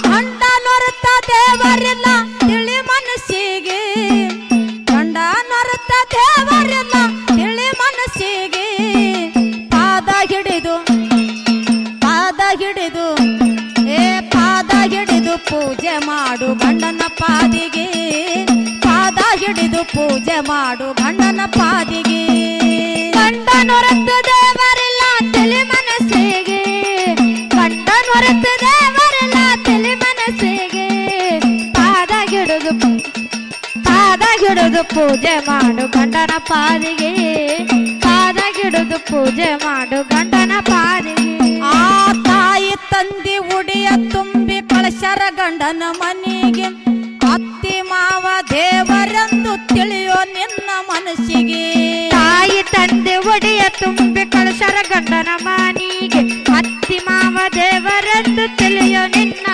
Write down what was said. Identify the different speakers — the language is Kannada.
Speaker 1: ಗಂಡ ನೊರೆತ ದೇವರಿಲ್ಲ ತಿಳಿ ಮನಸ್ಸಿಗೆ ಗಂಡ ನೊರೆತ ದೇವರಿಲ್ಲ ತಿಳಿ ಮನಸ್ಸಿಗೆ ಪಾದ ಹಿಡಿದು ಪಾದ ಹಿಡಿದು ಪೂಜೆ ಮಾಡು ಗಂಡನ ಪಾದಿಗೆ ಪಾದ ಹಿಡಿದು ಪೂಜೆ ಮಾಡು ಗಂಡನ ಪಾದಿಗೆ ಗಂಡ ನೊರೆತು ದೇವರಿಲ್ಲ ತಿಳಿ ಮನಸ್ಸಿಗೆ ಗಂಡ ನೊರೆತು ದೇವರಿಲ್ಲ ತಿಳಿ ಮನಸ್ಸಿಗೆ ಪಾದ ಹಿಡಿದು ಪೂಜೆ ಮಾಡು ಗಂಡನ ಪಾದಿಗೆ ಪಾದ ಹಿಡಿದು ಪೂಜೆ ಮಾಡು ಗಂಡನ ಪಾದಿಗೆ ಆ ತಾಯಿ ತಂದಿ ಉಡಿಯ ತುಂಬಿ ಕಳಶರ ಗಂಡನ ಮನೆಗೆ ಅತ್ತಿ ಮಾವ ದೇವರೆಂದು ತಿಳಿಯೋ ನಿನ್ನ ಮನಸ್ಸಿಗೆ ತಾಯಿ ತಂದೆ ಒಡೆಯ ತುಂಬಿ ಕಳಶರ ಗಂಡನ ಮನೆಗೆ ಅತ್ತಿ ಮಾವ ದೇವರೆಂದು ತಿಳಿಯೋ ನಿನ್ನ